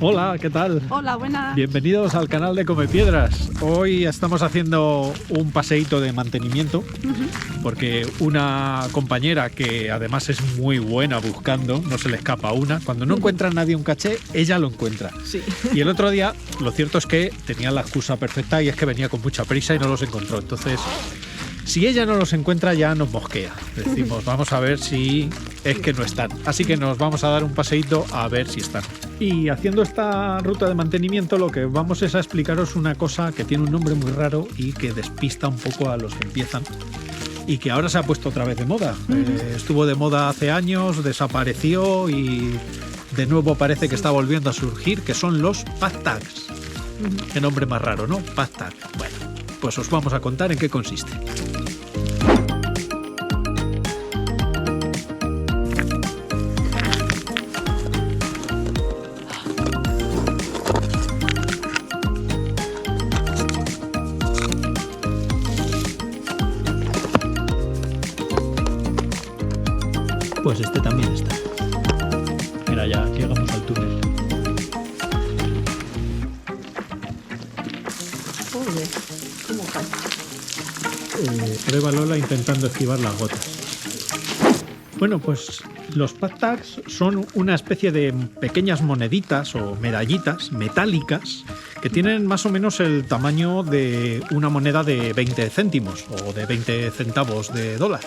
Hola, ¿qué tal? Hola, buenas. Bienvenidos al canal de Comepiedras. Hoy estamos haciendo un paseíto de mantenimiento porque una compañera que además es muy buena buscando, no se le escapa una, cuando no encuentra a nadie un caché, ella lo encuentra. Sí. Y el otro día, lo cierto es que tenía la excusa perfecta y es que venía con mucha prisa y no los encontró. Entonces, si ella no los encuentra, ya nos mosquea. Decimos, vamos a ver si es que no están. Así que nos vamos a dar un paseíto a ver si están. Y haciendo esta ruta de mantenimiento, lo que vamos es a explicaros una cosa que tiene un nombre muy raro y que despista un poco a los que empiezan. Y que ahora se ha puesto otra vez de moda. Estuvo de moda hace años, desapareció y de nuevo parece que está volviendo a surgir, que son los Pack Tags. Qué nombre más raro, ¿no? Pack Tag. Bueno, pues os vamos a contar en qué consiste. Pues este también está. Mira, ya llegamos al túnel. Joder, ¿cómo cae? Prueba Lola intentando esquivar las gotas. Bueno, pues los Pack Tags son una especie de pequeñas moneditas o medallitas metálicas que tienen más o menos el tamaño de una moneda de 20 céntimos o de 20 centavos de dólar.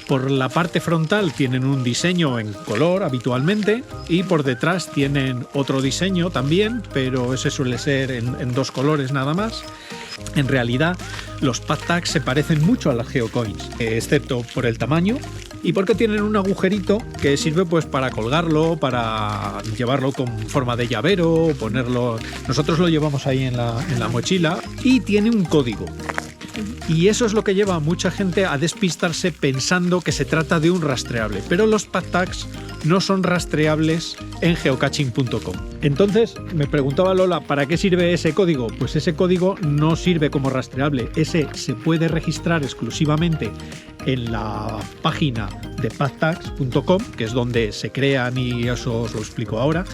Por la parte frontal tienen un diseño en color habitualmente y por detrás tienen otro diseño también, pero ese suele ser en dos colores nada más. En realidad, los Pack Tags se parecen mucho a las Geocoins, excepto por el tamaño y porque tienen un agujerito que sirve pues para colgarlo, para llevarlo con forma de llavero, ponerlo. Nosotros lo llevamos ahí en la mochila y tiene un código. Y eso es lo que lleva a mucha gente a despistarse pensando que se trata de un rastreable. Pero los Pack Tags no son rastreables en geocaching.com. Entonces me preguntaba Lola, ¿para qué sirve ese código? Pues ese código no sirve como rastreable. Ese se puede registrar exclusivamente en la página de packtags.com, que es donde se crean y eso os lo explico ahora.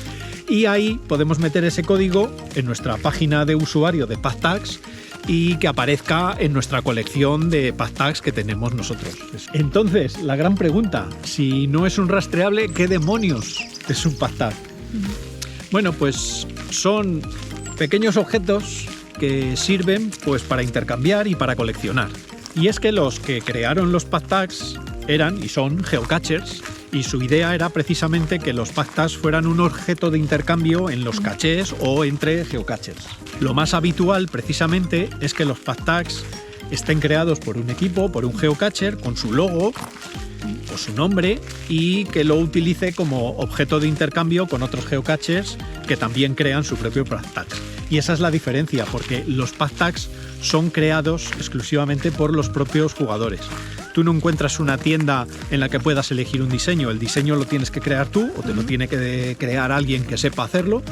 Y ahí podemos meter ese código en nuestra página de usuario de Pack Tags y que aparezca en nuestra colección de Pack Tags que tenemos nosotros. Entonces, la gran pregunta, si no es un rastreable, ¿qué demonios es un Pack Tag? Bueno, pues son pequeños objetos que sirven pues para intercambiar y para coleccionar. Y es que los que crearon los Pack Tags eran y son geocachers, y su idea era precisamente que los Pack Tags fueran un objeto de intercambio en los cachés o entre geocachers. Lo más habitual precisamente es que los Pack Tags estén creados por un equipo, por un geocacher, con su logo o su nombre y que lo utilice como objeto de intercambio con otros geocachers que también crean su propio Pack Tag. Y esa es la diferencia, porque los Pack Tags son creados exclusivamente por los propios jugadores. Tú no encuentras una tienda en la que puedas elegir un diseño. El diseño lo tienes que crear tú o te lo tiene que crear alguien que sepa hacerlo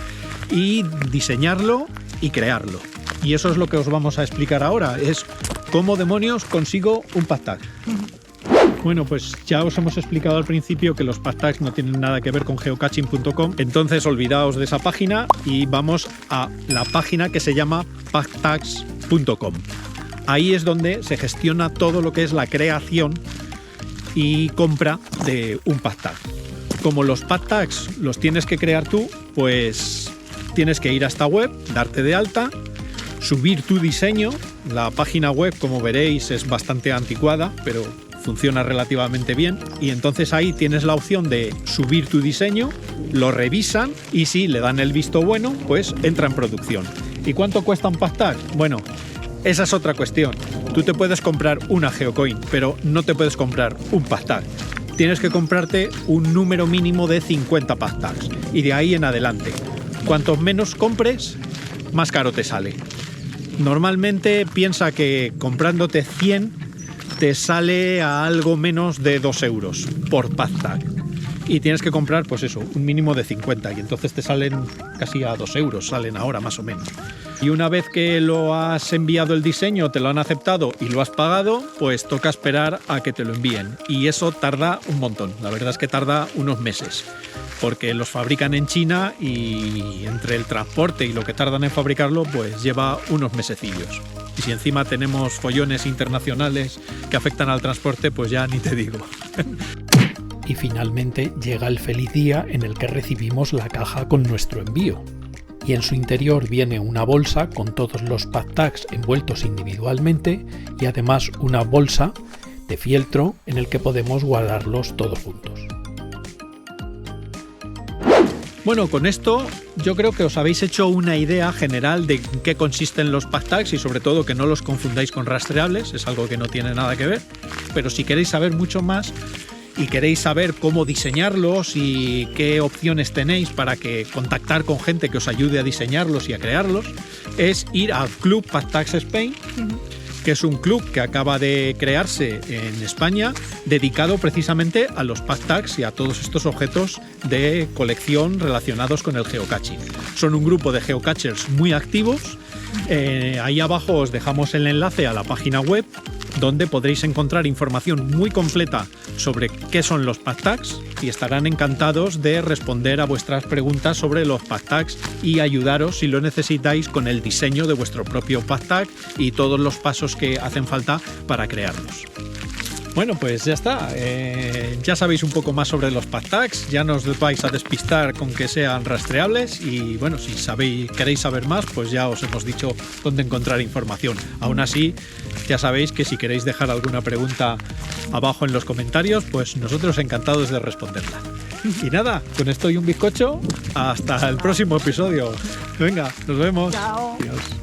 y diseñarlo y crearlo. Y eso es lo que os vamos a explicar ahora, es cómo demonios consigo un Pack Tag. Bueno, pues ya os hemos explicado al principio que los Pack Tags no tienen nada que ver con geocaching.com, entonces olvidaos de esa página y vamos a la página que se llama packtags.com. Ahí es donde se gestiona todo lo que es la creación y compra de un Pack Tag. Como los Pack Tags los tienes que crear tú, pues tienes que ir a esta web, darte de alta, subir tu diseño. La página web, como veréis, es bastante anticuada, pero funciona relativamente bien. Y entonces ahí tienes la opción de subir tu diseño, lo revisan y si le dan el visto bueno, pues entra en producción. ¿Y cuánto cuesta un Pack Tag? Bueno, esa es otra cuestión. Tú te puedes comprar una Geocoin, pero no te puedes comprar un Pack Tag. Tienes que comprarte un número mínimo de 50 Pack Tags y de ahí en adelante. Cuantos menos compres, más caro te sale. Normalmente piensa que comprándote 100 te sale a algo menos de 2 euros por Pack Tag. Y tienes que comprar, pues eso, un mínimo de 50 y entonces te salen casi a 2 euros, salen ahora más o menos. Y una vez que lo has enviado el diseño, te lo han aceptado y lo has pagado, pues toca esperar a que te lo envíen. Y eso tarda un montón, la verdad es que tarda unos meses. porque los fabrican en China y entre el transporte y lo que tardan en fabricarlo, pues lleva unos mesecillos. Y si encima tenemos follones internacionales que afectan al transporte, pues ya ni te digo. Y finalmente llega el feliz día en el que recibimos la caja con nuestro envío. Y en su interior viene una bolsa con todos los PadTags envueltos individualmente y además una bolsa de fieltro en el que podemos guardarlos todos juntos. Bueno, con esto yo creo que os habéis hecho una idea general de en qué consisten los PadTags y sobre todo que no los confundáis con rastreables, es algo que no tiene nada que ver. Pero si queréis saber mucho más y queréis saber cómo diseñarlos y qué opciones tenéis para contactar con gente que os ayude a diseñarlos y a crearlos, es ir al Club PadTags Spain, que es un club que acaba de crearse en España dedicado precisamente a los PadTags y a todos estos objetos de colección relacionados con el geocaching. Son un grupo de geocachers muy activos. Ahí abajo os dejamos el enlace a la página web donde podréis encontrar información muy completa sobre qué son los PadTags y estarán encantados de responder a vuestras preguntas sobre los PadTags y ayudaros si lo necesitáis con el diseño de vuestro propio PadTag y todos los pasos que hacen falta para crearlos. Bueno, pues ya está. Ya sabéis un poco más sobre los PadTags, ya no os vais a despistar con que sean rastreables y bueno, si queréis saber más, pues ya os hemos dicho dónde encontrar información. Aún así, ya sabéis que si queréis dejar alguna pregunta abajo en los comentarios, pues nosotros encantados de responderla. Y nada, con esto y un bizcocho, hasta el próximo episodio. Venga, nos vemos. Chao. Adiós.